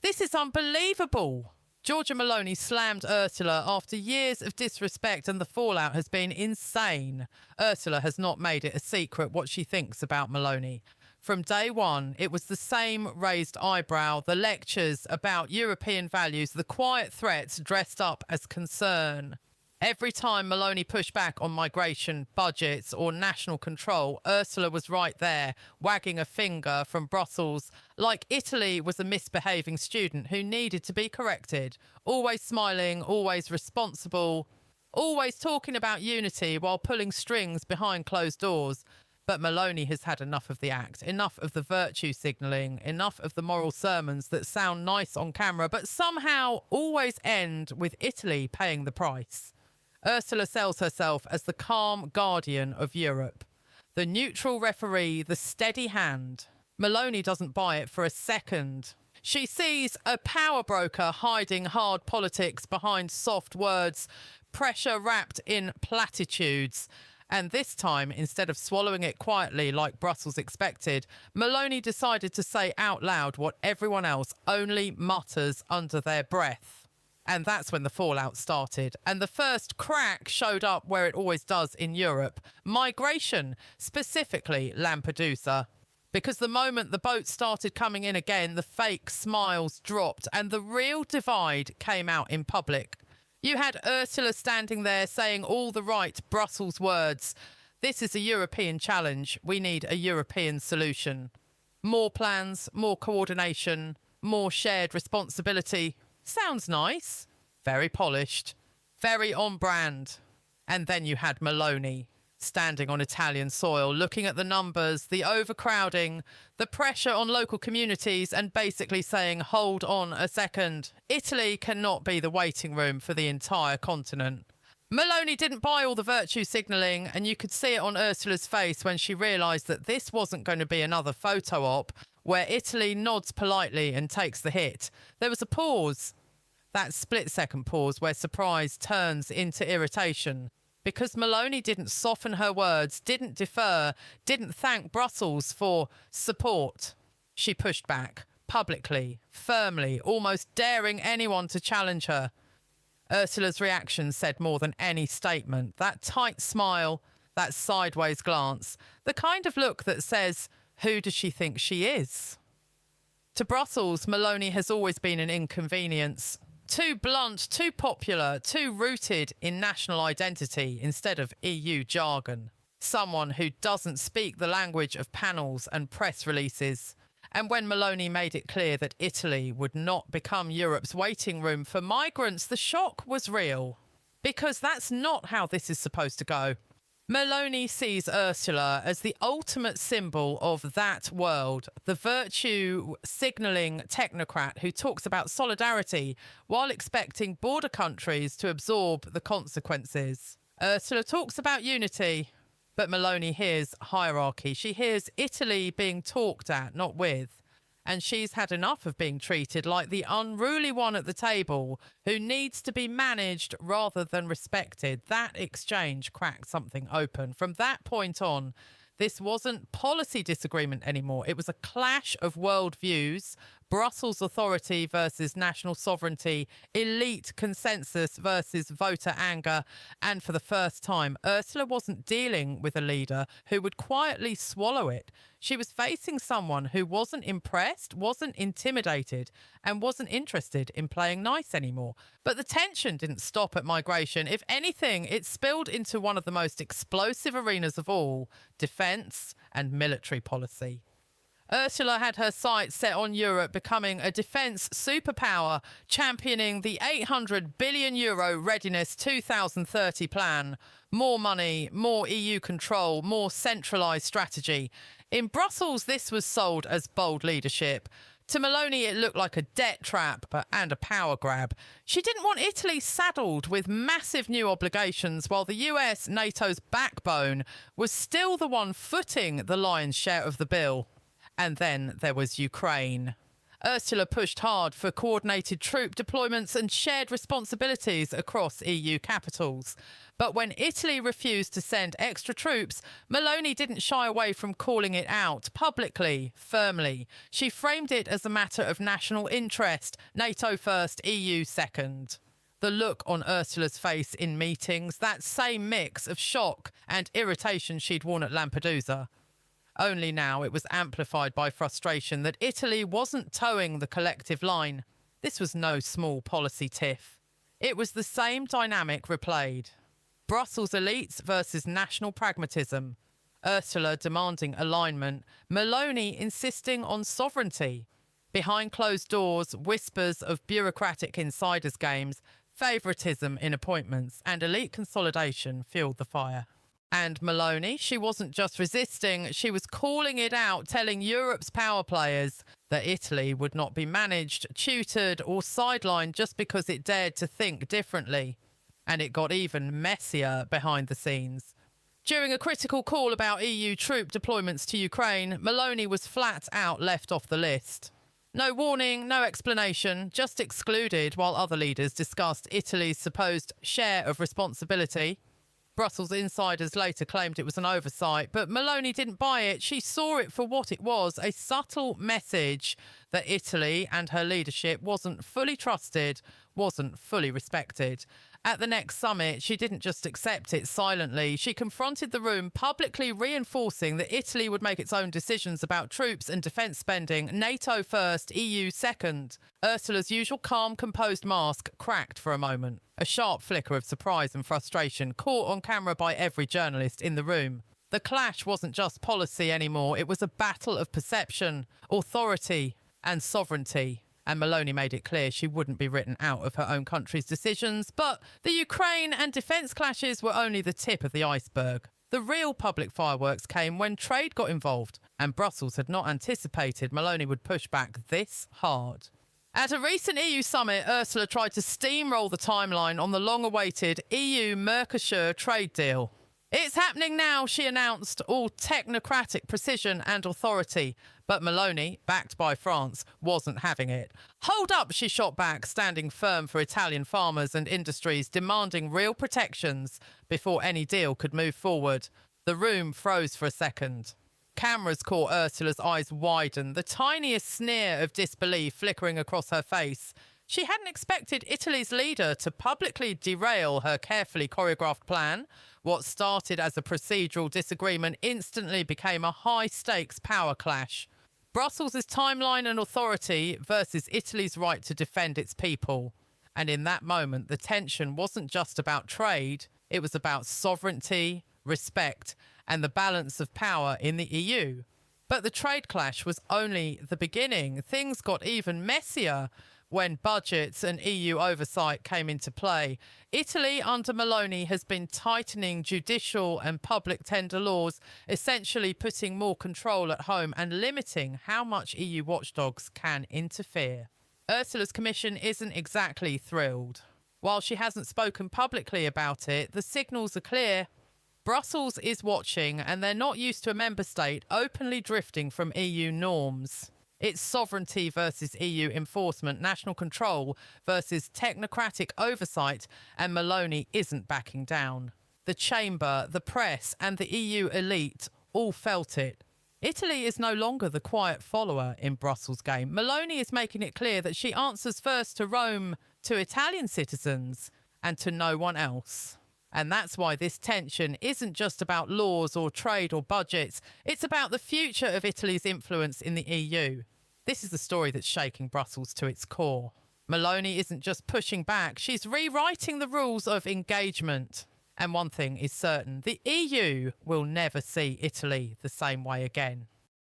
This is unbelievable. Giorgia Meloni slammed Ursula after years of disrespect, and the fallout has been insane. Ursula has not made it a secret what she thinks about Meloni. From day one, it was the same raised eyebrow, the lectures about European values, the quiet threats dressed up as concern. Every time Meloni pushed back on migration, budgets or national control, Ursula was right there, wagging a finger from Brussels, like Italy was a misbehaving student who needed to be corrected, always smiling, always responsible, always talking about unity while pulling strings behind closed doors. But Meloni has had enough of the act, enough of the virtue signalling, enough of the moral sermons that sound nice on camera but somehow always end with Italy paying the price. Ursula sells herself as the calm guardian of Europe, the neutral referee, the steady hand. Meloni doesn't buy it for a second. She sees a power broker hiding hard politics behind soft words, pressure wrapped in platitudes. And this time, instead of swallowing it quietly like Brussels expected, Meloni decided to say out loud what everyone else only mutters under their breath. And that's when the fallout started. And the first crack showed up where it always does in Europe. Migration, specifically Lampedusa. Because the moment the boats started coming in again, the fake smiles dropped and the real divide came out in public. You had Ursula standing there saying all the right Brussels words. This is a European challenge. We need a European solution. More plans, more coordination, more shared responsibility. Sounds nice. Very polished. Very on brand. And then you had Meloni standing on Italian soil, looking at the numbers, the overcrowding, the pressure on local communities, and basically saying, hold on a second. Italy cannot be the waiting room for the entire continent. Meloni didn't buy all the virtue signalling, and you could see it on Ursula's face when she realised that this wasn't going to be another photo op where Italy nods politely and takes the hit. There was a pause, that split-second pause where surprise turns into irritation. Because Meloni didn't soften her words, didn't defer, didn't thank Brussels for support. She pushed back, publicly, firmly, almost daring anyone to challenge her. Ursula's reaction said more than any statement. That tight smile, that sideways glance, the kind of look that says, who does she think she is? To Brussels, Meloni has always been an inconvenience. Too blunt, too popular, too rooted in national identity instead of EU jargon. Someone who doesn't speak the language of panels and press releases. And when Meloni made it clear that Italy would not become Europe's waiting room for migrants, the shock was real. Because that's not how this is supposed to go. Meloni sees Ursula as the ultimate symbol of that world, the virtue signalling technocrat who talks about solidarity while expecting border countries to absorb the consequences. Ursula talks about unity, but Meloni hears hierarchy. She hears Italy being talked at, not with. And she's had enough of being treated like the unruly one at the table who needs to be managed rather than respected. That exchange cracked something open. From that point on, this wasn't policy disagreement anymore. It was a clash of worldviews, Brussels authority versus national sovereignty, elite consensus versus voter anger. And for the first time, Ursula wasn't dealing with a leader who would quietly swallow it. She was facing someone who wasn't impressed, wasn't intimidated, and wasn't interested in playing nice anymore. But the tension didn't stop at migration. If anything, it spilled into one of the most explosive arenas of all, defence and military policy. Ursula had her sights set on Europe becoming a defence superpower, championing the €800 billion Readiness 2030 plan. More money, more EU control, more centralised strategy. In Brussels, this was sold as bold leadership. To Meloni, it looked like a debt trap and a power grab. She didn't want Italy saddled with massive new obligations while the US, NATO's backbone, was still the one footing the lion's share of the bill. And then there was Ukraine. Ursula pushed hard for coordinated troop deployments and shared responsibilities across EU capitals. But when Italy refused to send extra troops, Meloni didn't shy away from calling it out publicly, firmly. She framed it as a matter of national interest, NATO first, EU second. The look on Ursula's face in meetings, that same mix of shock and irritation she'd worn at Lampedusa. Only now it was amplified by frustration that Italy wasn't towing the collective line. This was no small policy tiff. It was the same dynamic replayed. Brussels elites versus national pragmatism. Ursula demanding alignment, Meloni insisting on sovereignty. Behind closed doors, whispers of bureaucratic insiders' games, favouritism in appointments, and elite consolidation fueled the fire. And Meloni, she wasn't just resisting, she was calling it out, telling Europe's power players that Italy would not be managed, tutored or sidelined just because it dared to think differently. And it got even messier behind the scenes. During a critical call about EU troop deployments to Ukraine, Meloni was flat out left off the list. No warning, no explanation, just excluded while other leaders discussed Italy's supposed share of responsibility. Brussels insiders later claimed it was an oversight, but Meloni didn't buy it. She saw it for what it was, a subtle message that Italy and her leadership wasn't fully trusted, wasn't fully respected. At the next summit, she didn't just accept it silently. She confronted the room, publicly reinforcing that Italy would make its own decisions about troops and defence spending, NATO first, EU second. Ursula's usual calm, composed mask cracked for a moment. A sharp flicker of surprise and frustration caught on camera by every journalist in the room. The clash wasn't just policy anymore. It was a battle of perception, authority and sovereignty. And Meloni made it clear she wouldn't be written out of her own country's decisions. But the Ukraine and defence clashes were only the tip of the iceberg. The real public fireworks came when trade got involved, and Brussels had not anticipated Meloni would push back this hard. At a recent EU summit, Ursula tried to steamroll the timeline on the long-awaited EU-Mercosur trade deal. It's happening now, she announced, all technocratic precision and authority. But Meloni, backed by France, wasn't having it. Hold up, she shot back, standing firm for Italian farmers and industries, demanding real protections before any deal could move forward. The room froze for a second. Cameras caught Ursula's eyes widen, the tiniest sneer of disbelief flickering across her face. She hadn't expected Italy's leader to publicly derail her carefully choreographed plan. What started as a procedural disagreement instantly became a high-stakes power clash. Brussels' timeline and authority versus Italy's right to defend its people. And in that moment, the tension wasn't just about trade, it was about sovereignty, respect, and the balance of power in the EU. But the trade clash was only the beginning. Things got even messier when budgets and EU oversight came into play. Italy under Meloni has been tightening judicial and public tender laws, essentially putting more control at home and limiting how much EU watchdogs can interfere. Ursula's commission isn't exactly thrilled. While she hasn't spoken publicly about it, the signals are clear. Brussels is watching, and they're not used to a member state openly drifting from EU norms. It's sovereignty versus EU enforcement, national control versus technocratic oversight, and Meloni isn't backing down. The chamber, the press, and the EU elite all felt it. Italy is no longer the quiet follower in Brussels' game. Meloni is making it clear that she answers first to Rome, to Italian citizens, and to no one else. And that's why this tension isn't just about laws or trade or budgets. It's about the future of Italy's influence in the EU. This is the story that's shaking Brussels to its core. Meloni isn't just pushing back, she's rewriting the rules of engagement. And one thing is certain, the EU will never see Italy the same way again.